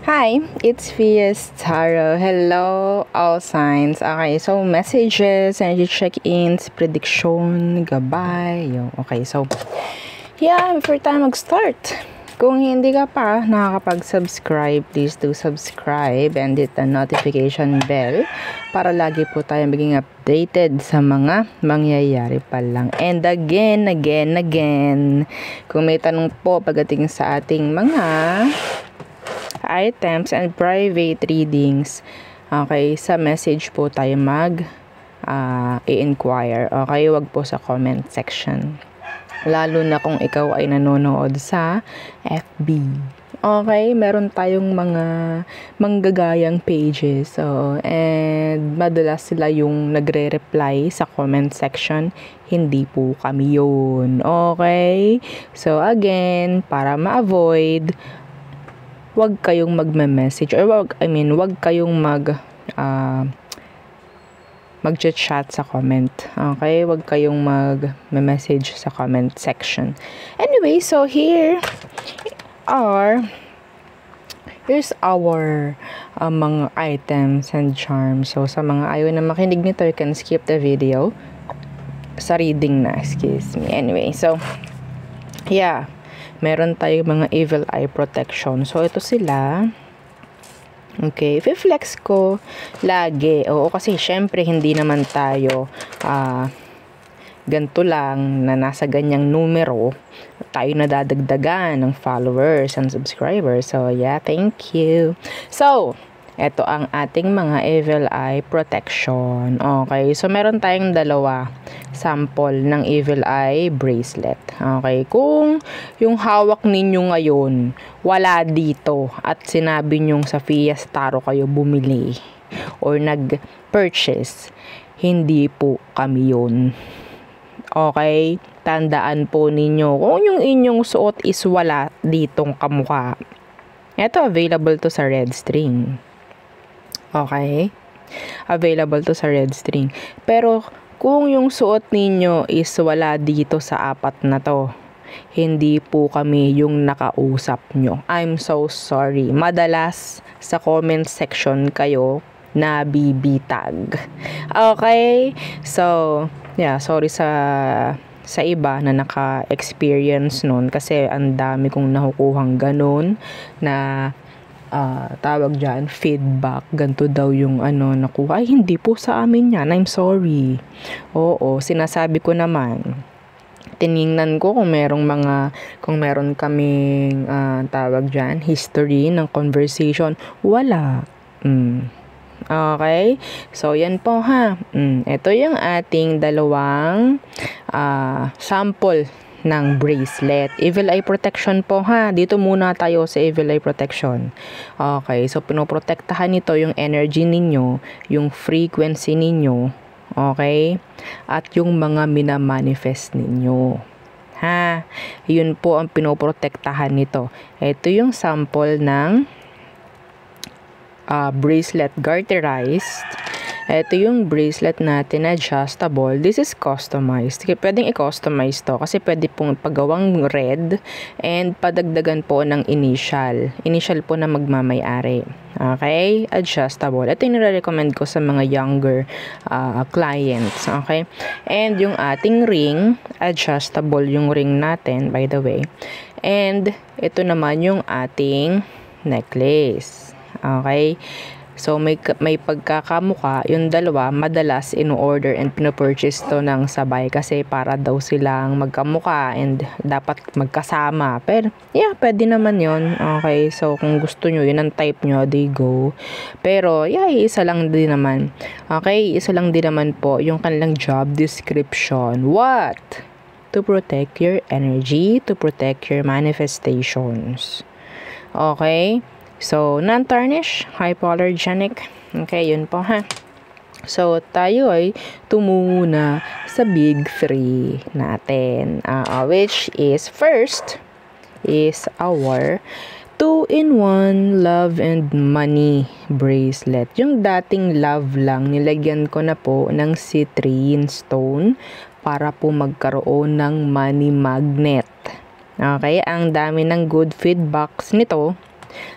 Hi, it's Fias Taro. Hello, all signs. Okay, so messages, energy check-ins, prediction, gabay. Okay, so yeah, before tayo mag-start, kung hindi ka pa nakakapag-subscribe, please do subscribe and hit the notification bell para lagi po tayo maging updated sa mga mangyayari pa lang. And again, kung may tanong po pagdating sa ating mga items and private readings, okay, sa message po tayo i-inquire. Okay, wag po sa comment section. Lalo na kung ikaw ay nanonood sa FB. Okay, meron tayong mga manggagayang pages. And madalas sila yung nagre-reply sa comment section. Hindi po kami yun. Okay? So again, para ma-avoid, wag kayong magme-message or wag kayong mag-chat sa comment. Okay? Wag kayong mag-message sa comment section. Anyway, so here's our mga items and charms. So sa mga ayaw na makinig nito, you can skip the video. Sa reading na, excuse me. Anyway, so yeah, meron tayong mga evil eye protection. So ito sila. Okay, i-flex ko lagi. Oo, kasi syempre hindi naman tayo ganito lang na nasa ganyang numero tayo nadadagdagan ng followers and subscribers. So yeah, thank you. So ito ang ating mga evil eye protection. Okay, so meron tayong dalawa sample ng evil eye bracelet. Okay, kung yung hawak ninyo ngayon wala dito at sinabi nyong sa Fias Taro kayo bumili or nag-purchase, hindi po kami yun. Okay, tandaan po ninyo kung yung inyong suot is wala ditong kamukha. Ito available to sa red string. Okay? Available to sa red string. Pero kung yung suot ninyo is wala dito sa apat na to, hindi po kami yung nakausap nyo. I'm so sorry. Madalas sa comment section kayo nabibitag. Okay? So, yeah, sorry sa iba na naka-experience nun kasi ang dami kong nakukuhang ganun na tawag dyan, feedback, ganito daw yung nakuha. Ay, hindi po sa amin yan. I'm sorry. Oo, sinasabi ko naman. Tiningnan ko kung meron kaming tawag dyan, history ng conversation. Wala. Okay? So, yan po ha. Ito yung ating dalawang sample ng bracelet. Evil eye protection po ha. Dito muna tayo sa evil eye protection. Okay, so pinoprotektahan nito yung energy ninyo, yung frequency ninyo, okay? At yung mga minamanifest ninyo. Ha? Yun po ang pinoprotektahan nito. Ito yung sample ng bracelet garterized. Ito yung bracelet natin na adjustable. This is customized. Pwedeng i-customize to kasi pwede pong pagawang red and padagdagan po ng initial. Initial po na magmamayari. Okay? Adjustable. Ito yung nire-recommend ko sa mga younger clients. Okay? And yung ating ring, adjustable yung ring natin, by the way. And ito naman yung ating necklace. Okay? So, may pagkakamuka, yung dalawa, madalas in-order and pino-purchase to ng sabay kasi para daw silang magkamuka and dapat magkasama. Pero, yeah, pwede naman yon. Okay, so kung gusto nyo, yun ang type nyo, they go. Pero, yeah, isa lang din naman. Okay, isa lang din naman po yung kanilang job description. What? To protect your energy, to protect your manifestations. Okay? So, non-tarnish, hypoallergenic. Okay, yun po ha. So, tayo ay tumungo na sa big 3 natin. Which is, first, is our 2-in-1 love and money bracelet. Yung dating love lang, nilagyan ko na po ng citrine stone para po magkaroon ng money magnet. Okay, ang dami ng good feedbacks nito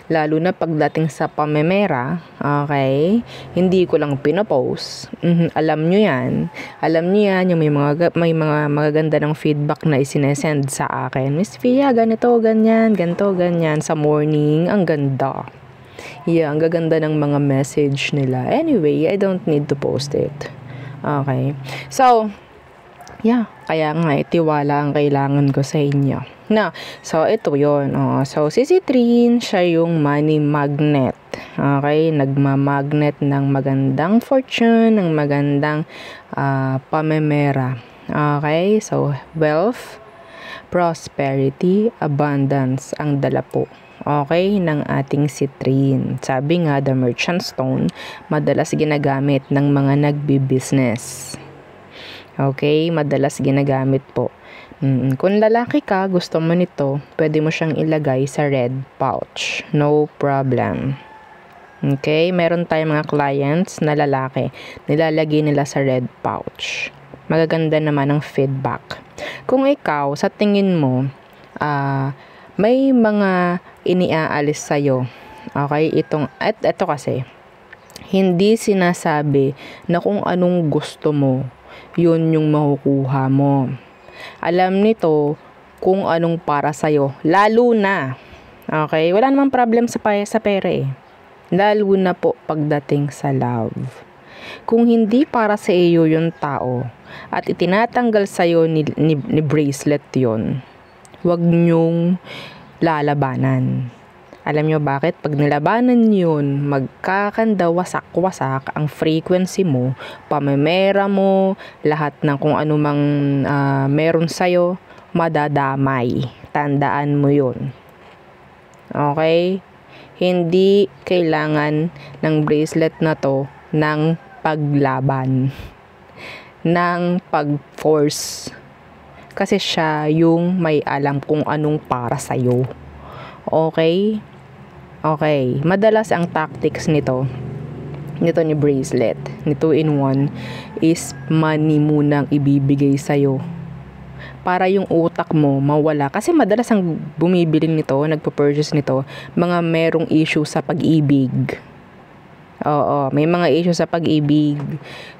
Lalo na pagdating sa pamemera, okay? Hindi ko lang pinopost. Alam nyo yan. Alam nyo yan, yung may mga magaganda ng feedback na isinesend sa akin. Miss Fia, ganito, ganyan, ganito, ganyan. Sa morning, ang ganda. Yeah, ang gaganda ng mga message nila. Anyway, I don't need to post it. Okay. So, yeah, kaya nga, tiwala ang kailangan ko sa inyo. So, ito yon. So, si Citrine, siya yung money magnet. Okay, nagmamagnet ng magandang fortune, ng magandang pamemera. Okay, so, wealth, prosperity, abundance, ang dala po. Okay, ng ating Citrine. Sabi nga, the merchant stone, madalas ginagamit ng mga nagbi-business. Okay, madalas ginagamit po. Kung lalaki ka, gusto mo nito, pwede mo siyang ilagay sa red pouch. No problem. Okay, meron tayong mga clients na lalaki, nilalagay nila sa red pouch. Magaganda naman ang feedback. Kung ikaw, sa tingin mo, may mga iniaalis sa'yo. Okay, ito kasi, hindi sinasabi na kung anong gusto mo, yun yung makukuha mo. Alam nito kung anong para sa'yo. Lalo na, okay, wala namang problem sa pera eh. Lalo na po pagdating sa love. Kung hindi para sa iyo yung tao at itinatanggal sa'yo ni bracelet yon, huwag nyong lalabanan. Alam nyo bakit? Pag nilabanan yun, magkakanda wasak-wasak ang frequency mo, pamemera mo, lahat ng kung ano mang meron sa'yo, madadamay. Tandaan mo yun. Okay? Hindi kailangan ng bracelet na to ng paglaban, ng pag-force. Kasi siya yung may alam kung anong para sa'yo. Okay? Okay. Madalas ang tactics nito ni bracelet, ni 2-in-1, is money munang ibibigay sa'yo. Para yung utak mo mawala. Kasi madalas ang bumibili nito, nagpo-purchase nito, mga merong issue sa pag-ibig. Oo, may mga issue sa pag-ibig.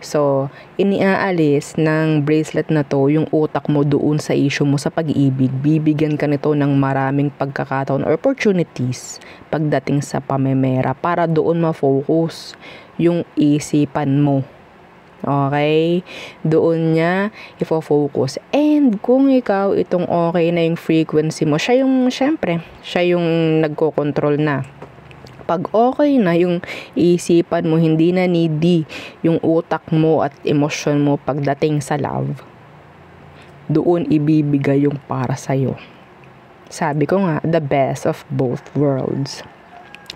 So, iniaalis ng bracelet na to yung utak mo doon sa issue mo sa pag-ibig. Bibigyan ka nito ng maraming pagkakataon or opportunities pagdating sa pamemera para doon ma-focus yung isipan mo. Okay? Doon niya ifo-focus. And kung ikaw itong okay na yung frequency mo, siya yung, syempre, siya yung nagko-control na. Pag okay na yung isipan mo, hindi na needy yung utak mo at emosyon mo pagdating sa love, doon ibibigay yung para sa'yo. Sabi ko nga, the best of both worlds.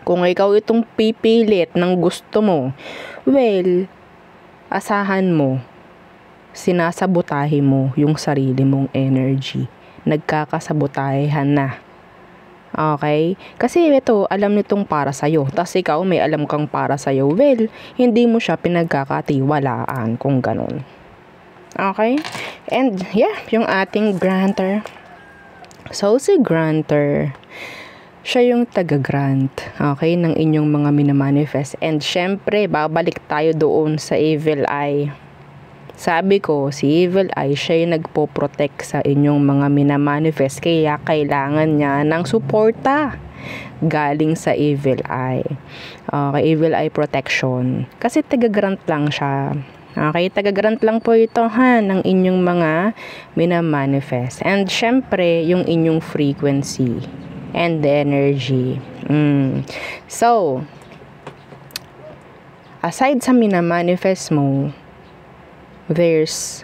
Kung ikaw itong pipilit ng gusto mo, well, asahan mo, sinasabotahe mo yung sarili mong energy. Nagkakasabotahehan na. Okay? Kasi ito, alam nitong para sa'yo. Tas ikaw, may alam kang para sa'yo. Well, hindi mo siya pinagkakatiwalaan kung ganun. Okay? And, yeah, yung ating granter. So, si granter, siya yung taga-grant, okay, ng inyong mga minamanifest. And, syempre, babalik tayo doon sa evil eye. Sabi ko, si Evil Eye, siya yung nagpo-protect sa inyong mga minamanifest. Kaya kailangan niya ng suporta galing sa Evil Eye. Okay, Evil Eye protection. Kasi taga-grant lang siya. Okay, taga-grant lang po ito ng inyong mga minamanifest. And syempre, yung inyong frequency and the energy. So, aside sa minamanifest mo, there's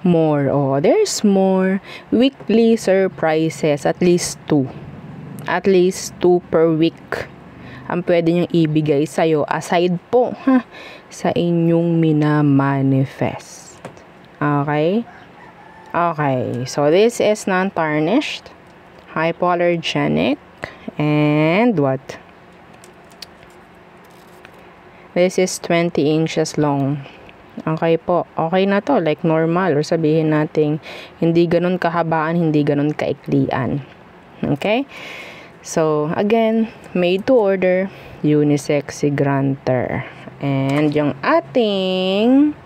more. There's more weekly surprises. At least 2 per week ang pwede niyong ibigay sa'yo aside po sa inyong minamanifest. Okay? Okay. So, this is non-tarnished, hypoallergenic, and what? This is 20 inches long. Okay po. Okay na to. Like normal. Or sabihin natin, hindi ganun kahabaan, hindi ganun kaiklian. Okay? So, again, made to order, unisex si granter. And yung ating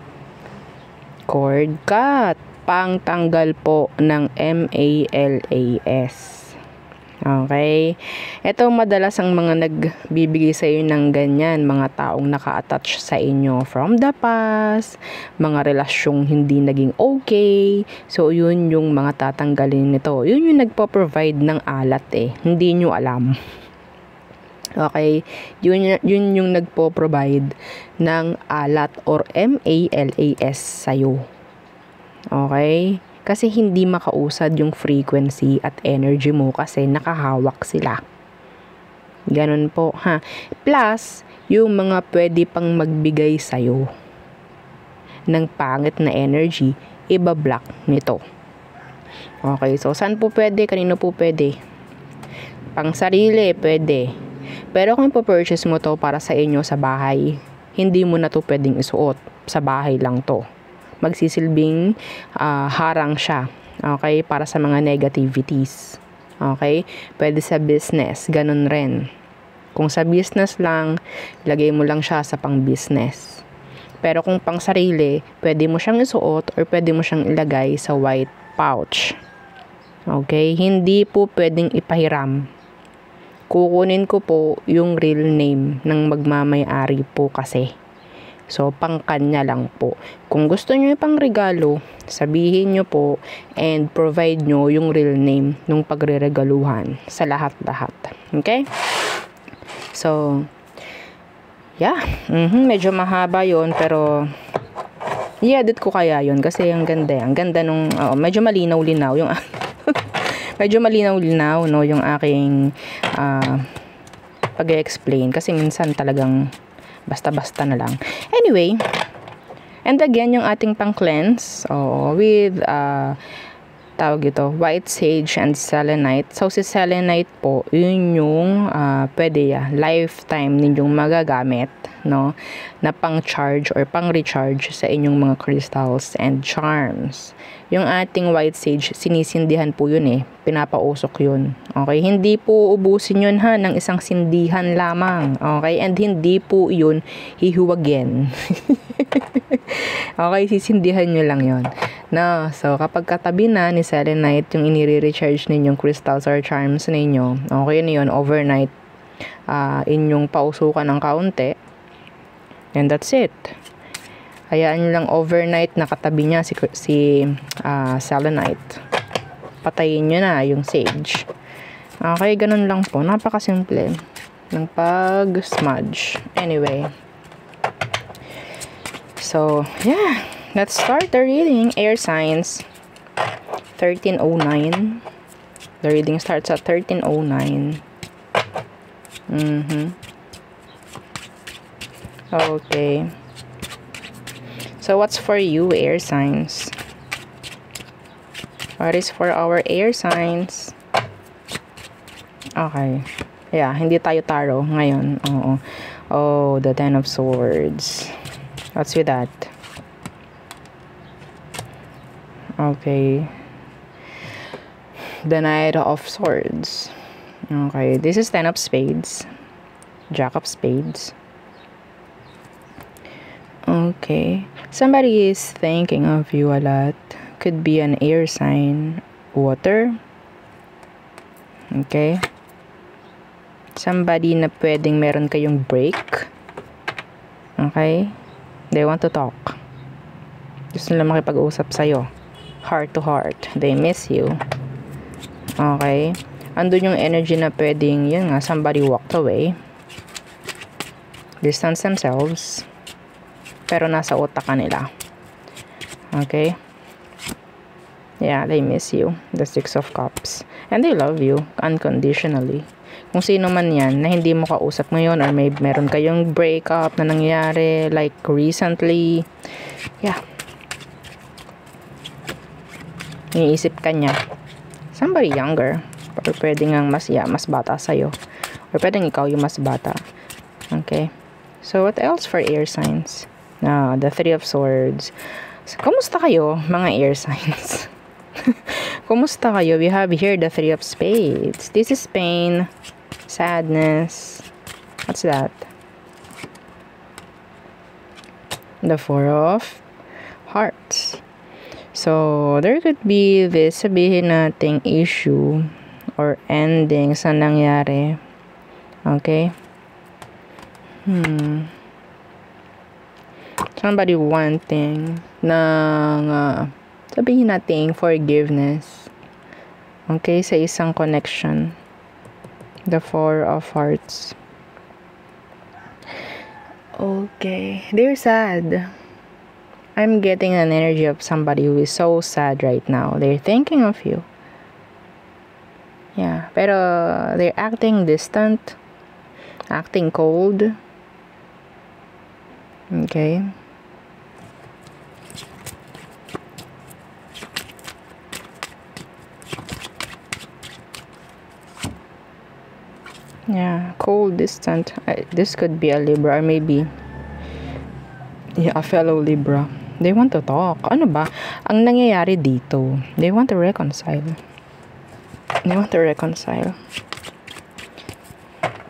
cord cut, pangtanggal po ng MALAS. Okay? Ito madalas ang mga nagbibigay sa iyo ng ganyan, mga taong naka-attach sa inyo from the past, mga relasyong hindi naging okay. So, yun yung mga tatanggalin nito. Yun yung nagpo-provide ng alat Hindi nyo alam. Okay? Yun yung nagpo-provide ng alat or MALAS sa'yo. Okay? Kasi hindi makausad yung frequency at energy mo kasi nakahawak sila. Ganun po, ha. Plus, yung mga pwede pang magbigay sa'yo ng pangit na energy, iba-block nito. Okay, so saan po pwede? Kanino po pwede? Pang sarili, pwede. Pero kung po-purchase mo to para sa inyo sa bahay, hindi mo na to pwedeng isuot. Sa bahay lang to. Magsisilbing harang siya, okay, para sa mga negativities. Okay, pwede sa business, ganun rin. Kung sa business lang, lagay mo lang siya sa pang business. Pero kung pang sarili, pwede mo siyang isuot or pwede mo siyang ilagay sa white pouch. Okay, hindi po pwedeng ipahiram. Kukunin ko po yung real name ng magmamay-ari po kasi. So, pang kanya lang po. Kung gusto nyo pang regalo, sabihin nyo po and provide nyo yung real name nung pagre-regaluhan sa lahat-lahat. Okay? So, yeah. Medyo mahaba yon pero i-edit ko kaya yon kasi ang ganda. Ang ganda nung, medyo malinaw-linaw yung medyo malinaw-linaw no, yung aking pag-explain kasi minsan talagang basta-basta na lang. Anyway, and again, yung ating pang-cleanse, with, tawag ito, white sage and selenite. So, si selenite po, yun yung, pwede lifetime ninyong magagamit, no, na pang-charge or pang-recharge sa inyong mga crystals and charms. Yung ating white sage, sinisindihan po yun pinapausok yun. Okay, hindi po ubusin yun ng isang sindihan lamang. Okay, and hindi po yun hihuwagin. Okay, sisindihan nyo lang yun. No, so kapag katabi na ni selenite yung inire-recharge ninyong crystals or charms ninyo, okay na yun, overnight, inyong pausukan ng kaunti, and that's it. Hayaan nyo lang overnight nakatabi niya si selenite. Patayin nyo na yung sage. Okay, ganun lang po. Napakasimple ng pag-smudge. Anyway. So, yeah. Let's start the reading. Air signs. 1309. The reading starts at 1309. Okay. So, what's for you, air signs? What is for our air signs? Okay. Yeah, hindi tayo tarot ngayon. Oh, the Ten of Swords. What's with that? Okay. The Knight of Swords. Okay, this is Ten of Spades. Jack of Spades. Okay. Somebody is thinking of you a lot. Could be an air sign. Water. Okay. Somebody na pwedeng meron kayong break. Okay. They want to talk. Gusto nila makipag-usap sa'yo. Heart to heart. They miss you. Okay. Andun yung energy na pwedeng, yun nga, somebody walked away. Distance themselves. Pero nasa utak ka nila. Okay? Yeah, they miss you. The Six of Cups. And they love you unconditionally. Kung sino man yan na hindi mo kausap ngayon or meron kayong breakup na nangyari like recently. Yeah. Iniisip ka niya. Somebody younger. Or pwede nga mas bata sa'yo. Or pwedeng ikaw yung mas bata. Okay? So, what else for air signs? The Three of Swords. So, kamusta kayo, mga air signs? Kumusta kayo? We have here the Three of Spades. This is pain, sadness. What's that? The Four of Hearts. So, there could be this, sabihin nating issue or ending sa nangyari. Okay? Somebody wanting ng, sabihin nating forgiveness. Okay? Sa isang connection. The Four of Hearts. Okay. They're sad. I'm getting an energy of somebody who is so sad right now. They're thinking of you. Yeah, pero they're acting distant, acting cold. Okay. Yeah, cold, distant. This could be a Libra or maybe a fellow Libra. They want to talk. Ano ba? Ang nangyayari dito, they want to reconcile. They want to reconcile.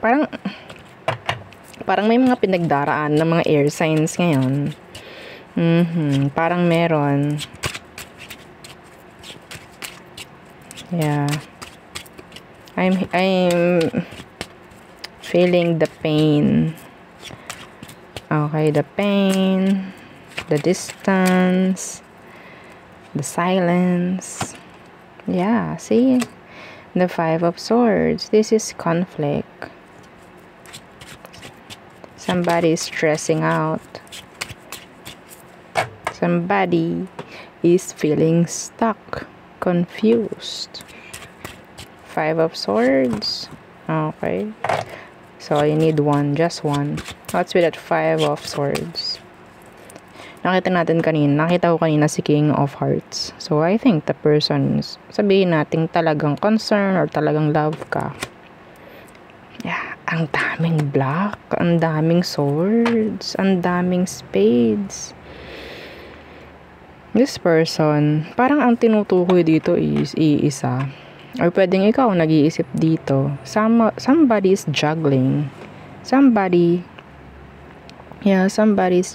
Parang may mga pinagdaraan ng mga air signs ngayon. Parang meron. Yeah. I'm feeling the pain. Okay, the pain, the distance, the silence. Yeah, see? The Five of Swords. This is conflict. Somebody is stressing out. Somebody is feeling stuck, confused. Five of Swords. Okay. So, you need one. Just one. What's with that Five of Swords? Nakita ko kanina si King of Hearts. So, I think the person, sabihin natin talagang concern or talagang love ka. Yeah. Ang daming black. Ang daming swords. Ang daming spades. This person, parang ang tinutukoy dito is iisa. Or pwedeng ikaw nag-iisip dito. Somebody is juggling. Somebody's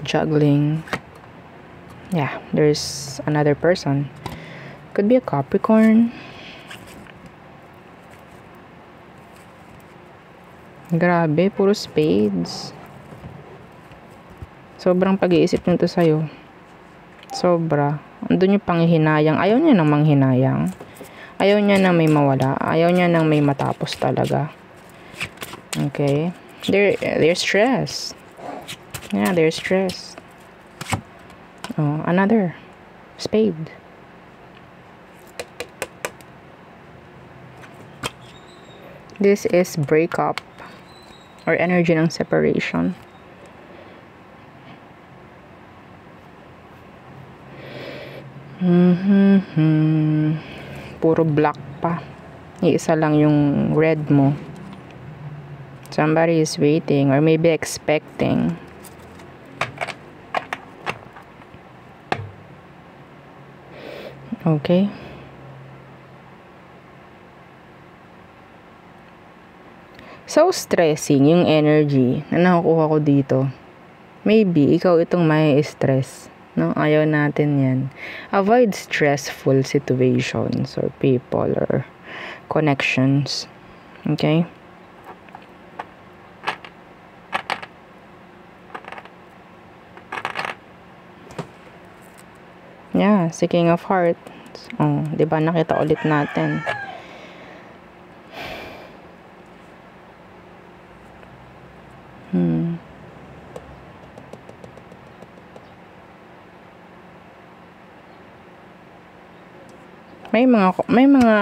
juggling. Yeah, there's another person. Could be a Capricorn. Grabe, puro spades. Sobrang pag-iisip nito sa'yo. Sobra. Andun yung panghihinayang. Ayaw niya nang manghinayang. Ayaw niya nang may mawala. Ayaw niya nang may matapos talaga. Okay. They're stressed. Yeah, they're stressed. Oh, another spade. This is breakup or energy ng separation. Puro black pa. Iisa lang yung red mo. Somebody is waiting or maybe expecting. Okay. So stressing yung energy na nakukuha ko dito. Maybe ikaw itong may stress. No, ayaw natin yan. Avoid stressful situations or people or connections. Okay? Yeah, si King of Hearts. Oh, 'di ba nakita ulit natin. May mga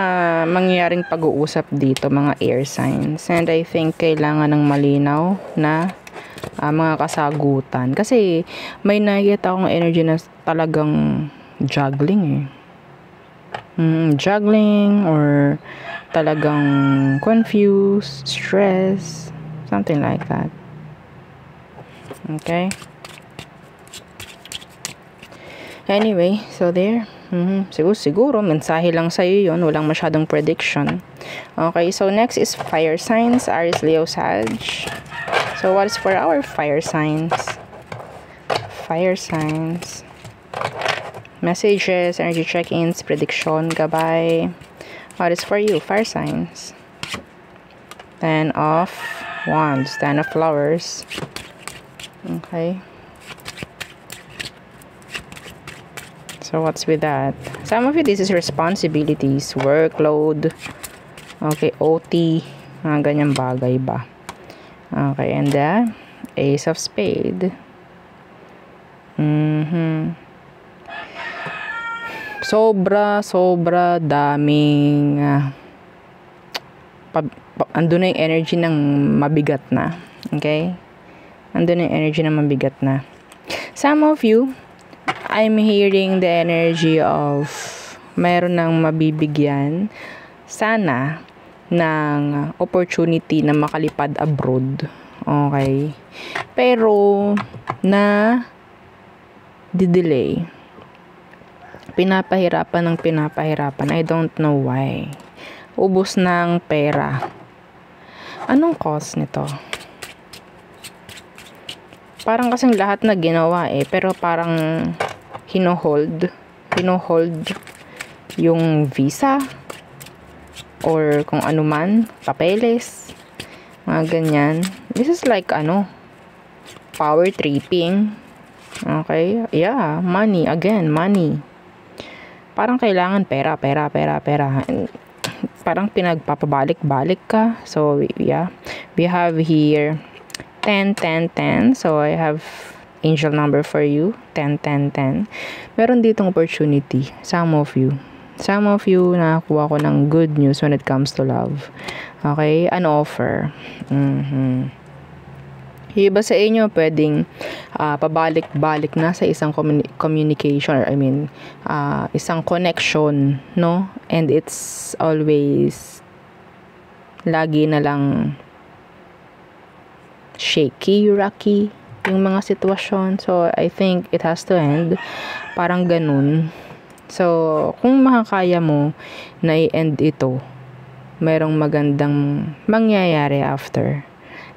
mangyaring pag-uusap dito, mga air signs. And I think kailangan ng malinaw na mga kasagutan. Kasi may nakikita akong energy na talagang juggling juggling or talagang confused, stress, something like that. Okay? Anyway, so there. Siguro, mensahe lang sa'yo yun. Walang masyadong prediction. Okay, so next is fire signs. Aries, Leo, Sag. So, what is for our fire signs? Fire signs. Messages, energy check-ins, prediction, gabay. What is for you? Fire signs. 10 of Wands. 10 of Flowers. Okay. So, what's with that? Some of you, this is responsibilities, workload, okay, OT, mga ganyang bagay ba? Okay, and the Ace of Spade. Sobra daming andun na yung energy ng mabigat na. Okay? Andun na yung energy ng mabigat na. Some of you, I'm hearing the energy of mayroon ng mabibigyan sana ng opportunity na makalipad abroad. Okay? Pero na delay. Pinapahirapan. I don't know why. Ubos ng pera. Anong cause nito? Parang kasing lahat na ginawa pero parang hinohold yung visa or kung ano man, papeles, mga ganyan. This is like power tripping. Okay? Yeah, money. Again, money. Parang kailangan pera. Parang pinagpapabalik-balik ka. So, yeah. We have here 10, 10, 10. So, I have angel number for you. 10, 10, 10. Meron ditong opportunity. Some of you, nakakuha ko ng good news when it comes to love. Okay? An offer. Iba sa inyo, pwedeng pabalik-balik na sa isang communication, or isang connection, no? And it's always lagi na lang shaky, rocky yung mga sitwasyon. So, I think it has to end. Parang ganun. So, kung makakaya mo na i-end ito, merong magandang mangyayari after.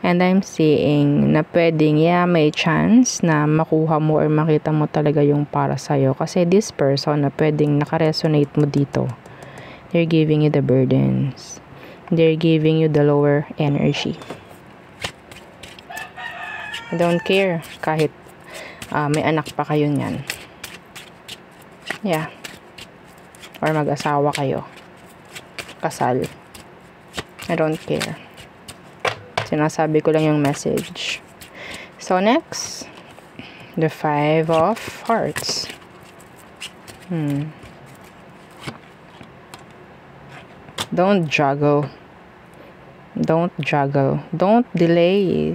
And I'm seeing na pwedeng, may chance na makuha mo or makita mo talaga yung para sa'yo. Kasi this person na pwedeng nakaresonate mo dito, they're giving you the burdens. They're giving you the lower energy. I don't care kahit may anak pa kayo niyan. Yeah. Or mag-asawa kayo. Kasal. I don't care. Sinasabi ko lang yung message. So, next. The 5 of Hearts. Don't juggle. Don't delay.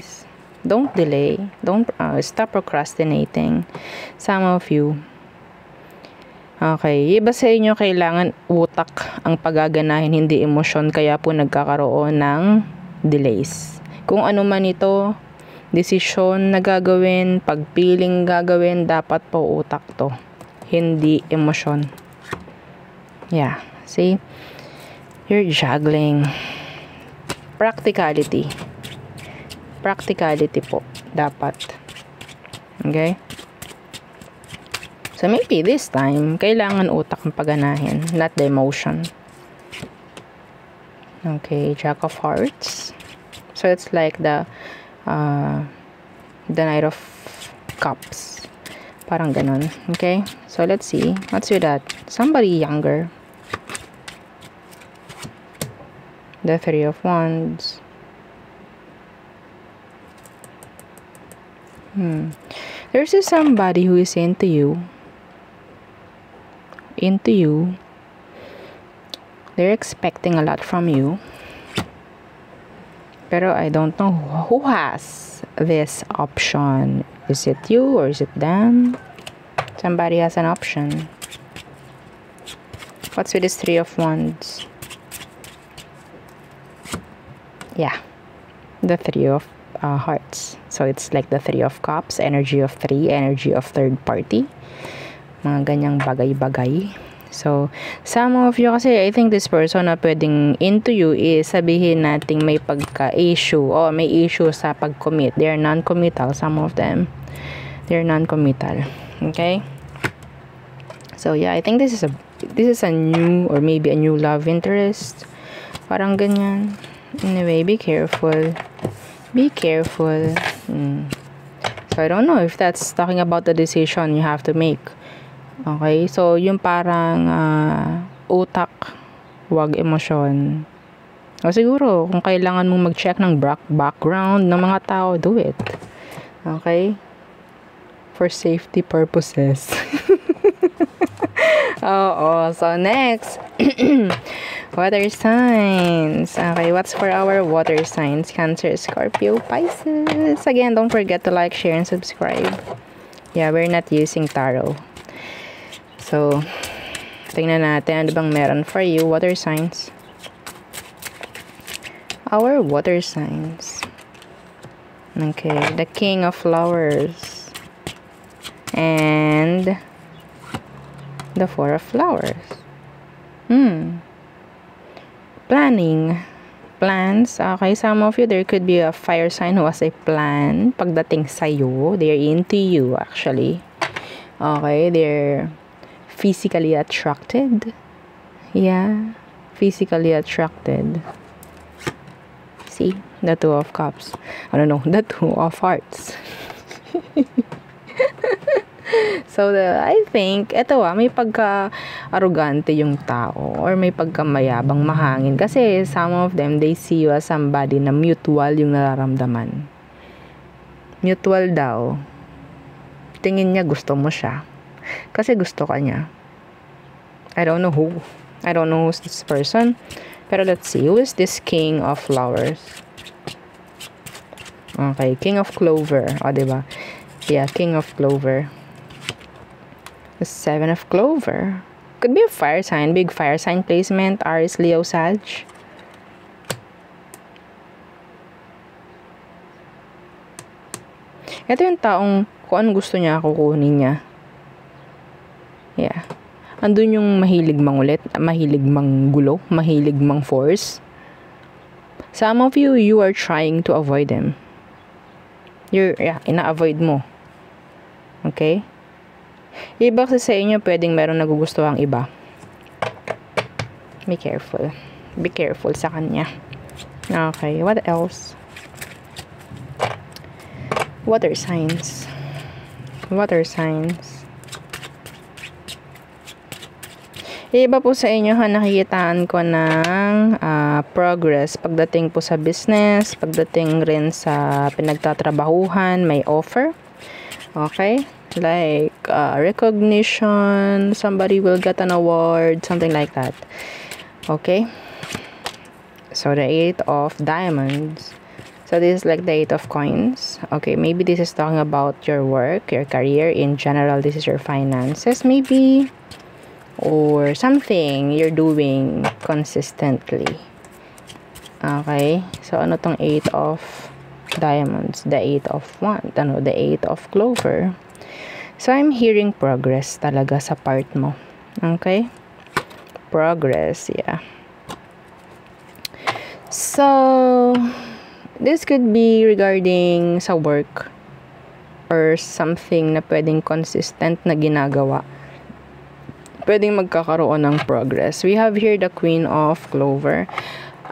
Don't delay. Don't stop procrastinating. Some of you. Okay. Iba sa inyo, kailangan utak ang paggaganahin, hindi emosyon. Kaya po nagkakaroon ng delays. Kung ano man ito, desisyon na gagawin, pagpiling gagawin, dapat po utak to. Hindi emosyon. Yeah. See? You're juggling. Practicality po dapat. Okay? So maybe this time kailangan utak ang pagganahin, not the emotion. Okay, Jack of Hearts. So it's like the Knight of Cups. Parang ganun. Okay? So let's see. What's with that? Somebody younger. The 3 of Wands. There's somebody who is into you. They're expecting a lot from you. Pero I don't know who has this option. Is it you or is it them? Somebody has an option. What's with this 3 of Wands? Yeah. The 3 of Hearts. So it's like the 3 of Cups, energy of 3, energy of third party. Mga ganyang bagay-bagay. So, some of you kasi, I think this person na pwedeng into you is sabihin nating may pagka-issue o may issue sa pag-commit. They are non-committal, some of them. They're non-committal. Okay? So, yeah, I think this is a new or maybe a new love interest. Parang ganyan. Anyway, be careful. Be careful. So, I don't know if that's talking about the decision you have to make. Okay, so yung parang utak, wag emosyon. O siguro, kung kailangan mong mag-check ng background ng mga tao, do it. Okay? For safety purposes. Oo, so next. Water signs. Okay, what's for our water signs? Cancer, Scorpio, Pisces. Again, don't forget to like, share, and subscribe. Yeah, we're not using tarot. So, tingnan natin ano bang meron for you, water signs. Our water signs. Okay, the King of Flowers. And the Four of Flowers. Planning. Plans. Okay, some of you, there could be a fire sign who has a plan pagdating sa'yo. They're into you, actually. Okay, they're physically attracted. Yeah, physically attracted. See, the Two of Cups. I don't know, the Two of Hearts. So, I think, eto may pagka-arrogante yung tao or may pagkamayabang mahangin. Kasi some of them, they see you as somebody na mutual yung nararamdaman. Mutual daw. Tingin niya gusto mo siya. Kasi gusto ka niya. I don't know who. I don't know who's this person. Pero let's see. Who is this King of Flowers? Okay. King of Clover. O, diba? Yeah, King of Clover. The Seven of Clover. Could be a fire sign. Big fire sign placement. Aries, Leo, Sag. Ito yung taong kung anong gusto niya, kukunin niya. Yeah. Andun yung mahilig mangulit, mahilig manggulo, mahilig mang-force. Some of you, you are trying to avoid them. Ina-avoid mo. Okay? Iba kasi sa inyo, pwedeng meron nagugustuhang iba. Be careful. Be careful sa kanya. Okay, what else? Water signs. Water signs. Iba po sa inyo nakikitaan ko ng progress pagdating po sa business, pagdating rin sa pinagtatrabahuhan, may offer. Okay? Like recognition, somebody will get an award, something like that. Okay? So the Eight of Diamonds. So this is like the Eight of Coins. Okay, maybe this is talking about your work, your career in general. This is your finances maybe. Or something you're doing consistently. Okay, so ano tong Eight of Diamonds? The Eight of Wands. The Eight of Clover. So I'm hearing progress talaga sa part mo. Okay? Progress, yeah. So this could be regarding sa work or something na pwedeng consistent na ginagawa. Pwedeng magkakaroon ng progress. We have here the Queen of Clover.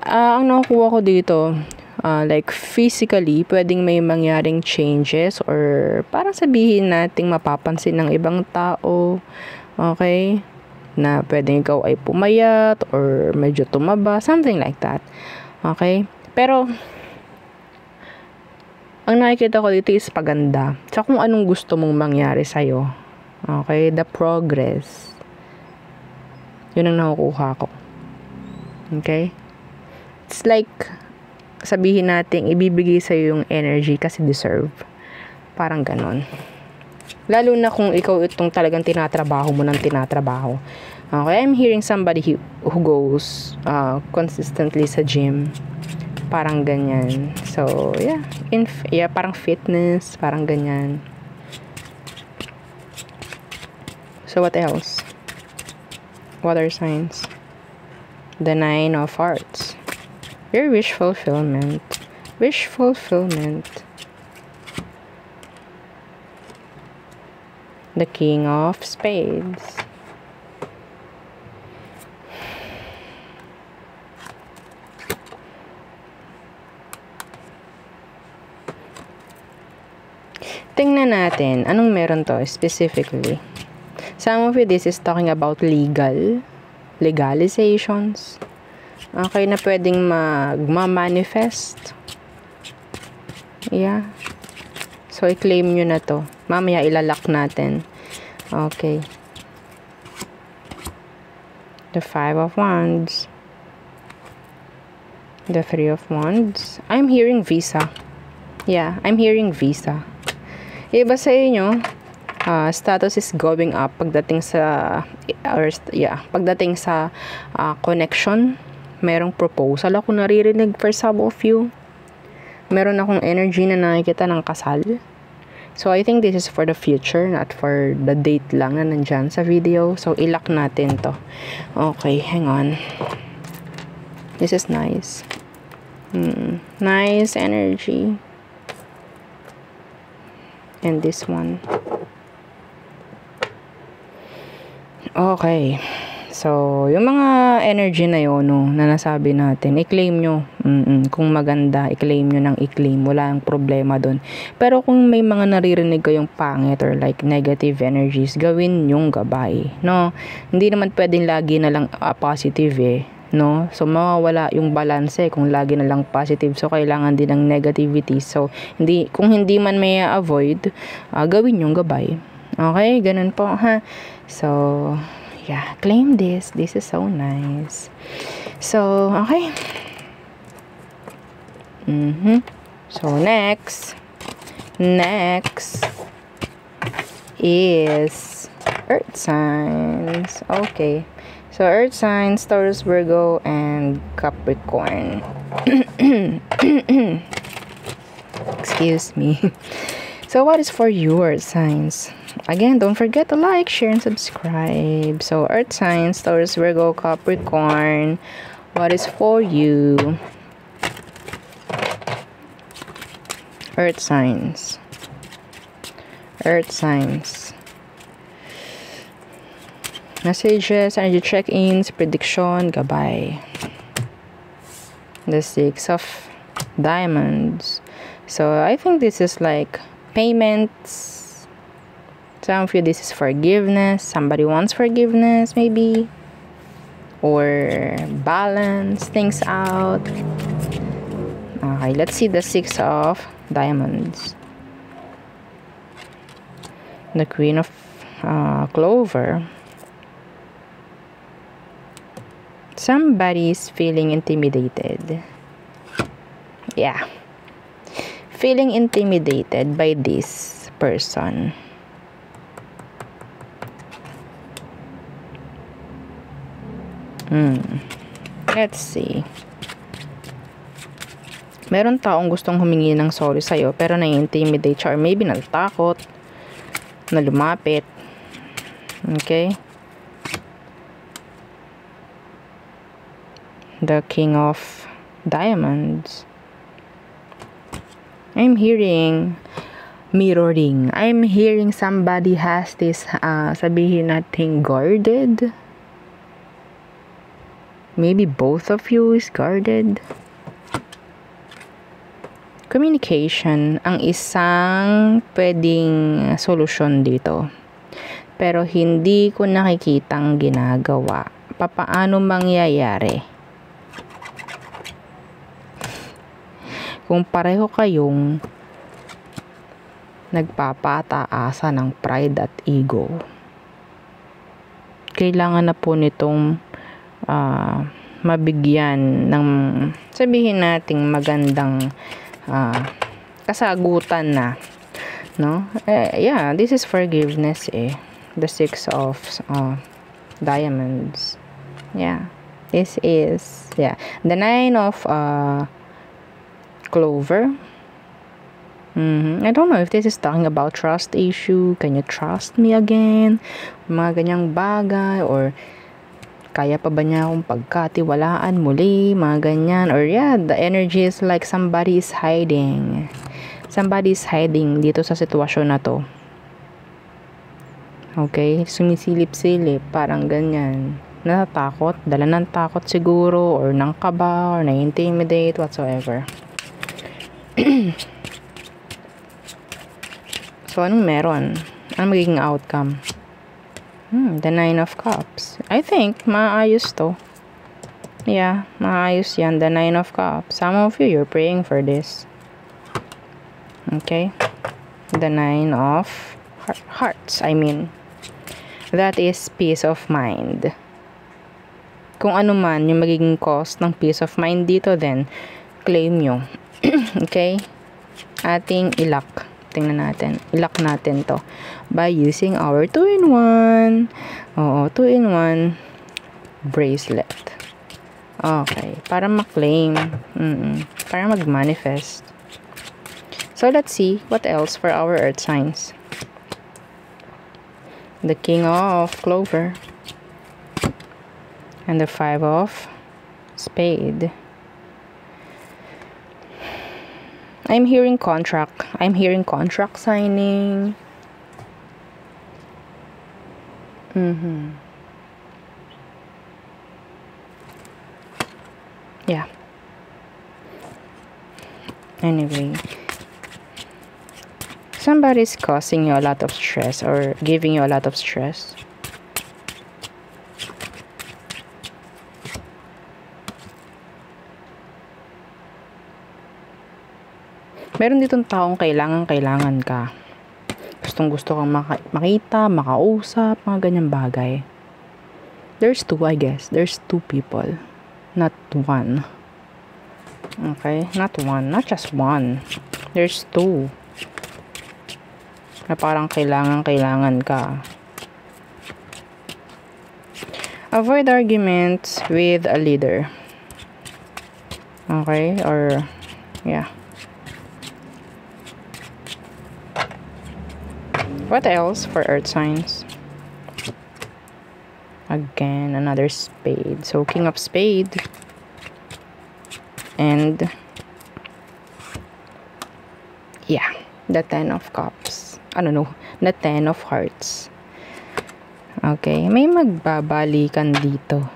Ang nakukuha ko dito, like physically, pwedeng may mangyaring changes or parang sabihin nating mapapansin ng ibang tao. Okay? Na pwedeng ikaw ay pumayat or medyo tumaba. Something like that. Okay? Pero ang nakikita ko dito is paganda. Sa kung anong gusto mong mangyari sa'yo. Okay? The progress. Yun ang nakukuha ko. Okay? It's like, sabihin natin, ibibigay sa'yo yung energy kasi deserve. Parang ganon. Lalo na kung ikaw itong talagang tinatrabaho mo ng tinatrabaho. Okay? I'm hearing somebody who goes consistently sa gym. Parang ganyan. So, yeah. Parang fitness. Parang ganyan. So, So what else? Water signs. The 9 of Hearts. Your wish fulfillment. Wish fulfillment. The King of Spades. Tingnan natin, anong meron to specifically? Some of this is talking about legalizations. Okay, na pwedeng magma-manifest. Yeah. So, i-claim nyo na to. Mamaya, ilalak natin. Okay. The 5 of Wands. The 3 of Wands. I'm hearing visa. Yeah, I'm hearing visa. Iba sa inyo, status is going up pagdating sa connection. Merong proposal ako naririnig for some of you. Meron akong energy na nakikita ng kasal. So I think this is for the future, not for the date lang na nandyan sa video. So ilak natin to. Okay, hang on. This is nice. Nice energy. And this one. Okay. So, yung mga energy na yun, no, na nasabi natin, i-claim nyo. Kung maganda, i-claim nyo ng i-claim. Wala ang problema dun. Pero kung may mga naririnig kayong pangit or like negative energies, gawin yung gabay. No? Hindi naman pwedeng lagi na lang positive eh. No? So, mawawala yung balance kung lagi na lang positive. So, kailangan din ng negativity. So, kung hindi man may avoid, gawin yung gabay. Okay? Ganun po, ha? So, yeah, claim this. This is so nice. So, okay. So, next is Earth signs. Okay. So, Earth signs, Taurus, Virgo, and Capricorn. Excuse me. So, what is for you, Earth signs? Again, don't forget to like, share, and subscribe. So, Earth signs, Taurus, Virgo, Capricorn. What is for you? Earth signs. Earth signs. Messages, energy check-ins, prediction, gabay. The 6 of Diamonds. So, I think this is like payments. Some of you, this is forgiveness. Somebody wants forgiveness, maybe. Or balance things out. Okay, let's see the 6 of Diamonds. The Queen of Clover. Somebody's feeling intimidated. Yeah. Feeling intimidated by this person. Let's see. Meron taong gustong humingi ng sorry sa'yo pero nai-intimidate siya or maybe natatakot na lumapit. Okay? The King of Diamonds. I'm hearing mirroring. I'm hearing somebody has this, sabihin natin, guarded. Maybe both of you is guarded. Communication, ang isang pwedeng solusyon dito. Pero hindi ko nakikitang ginagawa. Papaano mangyayari? Kung pareho kayong nagpapataasa ng pride at ego, kailangan na po nitong mabigyan ng, sabihin nating magandang kasagutan na, no? Yeah, this is forgiveness eh. The 6 of Diamonds. Yeah. This is, yeah. The 9 of Clover. I don't know if this is talking about trust issue. Can you trust me again? Mga ganyang bagay. Or kaya pa ba niya akong pagkatiwalaan muli? Mga ganyan. Or yeah, the energy is like somebody is hiding. Somebody is hiding dito sa sitwasyon na to. Okay? Sumisilip-silip. Parang ganyan. Natatakot. Dala ng takot siguro. Or ng kaba. Or na-intimidate. Whatsoever. So, anong meron? Anong magiging outcome? The 9 of Cups. I think, maayos to. Yeah, maayos yan. The 9 of Cups. Some of you, you're praying for this. Okay? The 9 of Hearts, I mean. That is peace of mind. Kung ano man yung magiging cost ng peace of mind dito, then, claim nyo. Okay? Ating ilak. Tingnan natin. Ilak natin to by using our 2-in-1. Oo, 2-in-1 bracelet. Okay. Para ma-claim. Para mag-manifest. So, let's see what else for our earth signs. The King of Clover. And the 5 of Spade. I'm hearing contract. I'm hearing contract signing. Yeah. Anyway. Somebody's causing you a lot of stress or giving you a lot of stress. Meron ditong taong kailangan ka. Gusto kang makita, makausap, mga ganyang bagay. There's 2, I guess. There's 2 people. Not 1. Okay? Not 1. Not just 1. There's 2. Na parang kailangan ka. Avoid arguments with a leader. Okay? Or, yeah. What else for earth signs? Again, another spade. So, King of Spade. And, yeah, the 10 of Cups. The 10 of Hearts. Okay, may magbabalikan dito.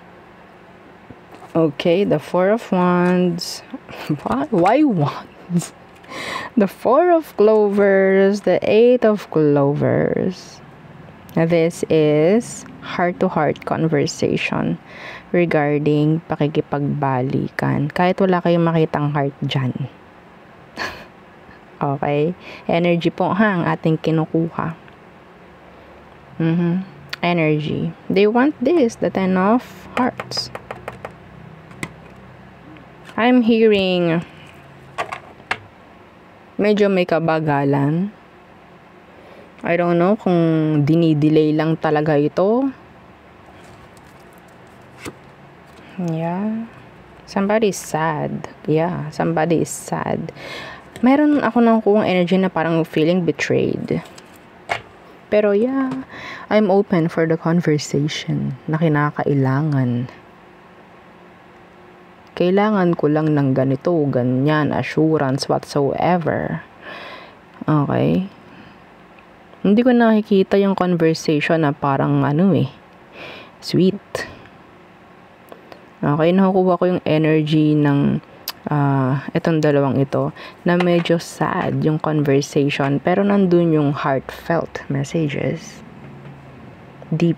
Okay, the 4 of Wands. Why Wands? The 4 of Clovers, the 8 of Clovers. This is heart-to-heart conversation regarding pakikipagbalikan. Kahit wala kayong makitang heart dyan. Okay? Energy po ang ating kinukuha. Energy. They want this, the 10 of Hearts. I'm hearing medyo may kabagalan. I don't know kung dinidelay lang talaga ito. Yeah. Somebody is sad. Yeah, somebody is sad. Meron ako nakukuha energy na parang feeling betrayed. Pero yeah, I'm open for the conversation na kinakailangan. Kailangan ko lang ng ganito, ganyan, assurance, whatsoever. Okay? Hindi ko nakikita yung conversation na parang sweet. Okay, nakukuha ko yung energy ng itong dalawang ito na medyo sad yung conversation pero nandun yung heartfelt messages. Deep.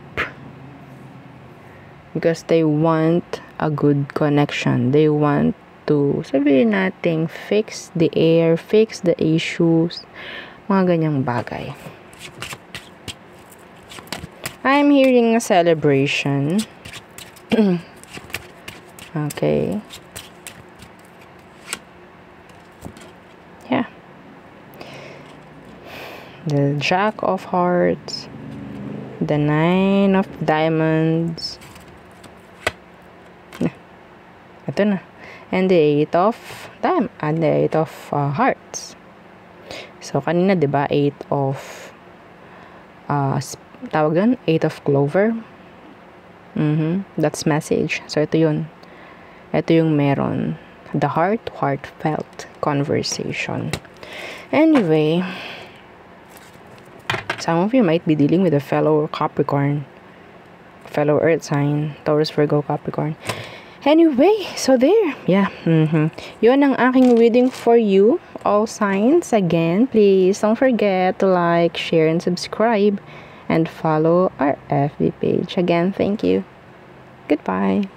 Because they want a good connection. They want to, sabihin natin, fix the air, fix the issues, mga ganyang bagay. I'm hearing a celebration. Okay. Yeah. The Jack of Hearts, the 9 of Diamonds, ito na, and the 8 of Hearts. So, kanina, diba, 8 of, tawag doon, 8 of clover. That's message. So, ito yun. Ito yung meron. The heartfelt conversation. Anyway, some of you might be dealing with a fellow Capricorn, fellow Earth sign, Taurus, Virgo, Capricorn. Anyway, so there. Yeah. Yun ang aking reading for you, all signs. Again, please don't forget to like, share, and subscribe. And follow our FB page. Again, thank you. Goodbye.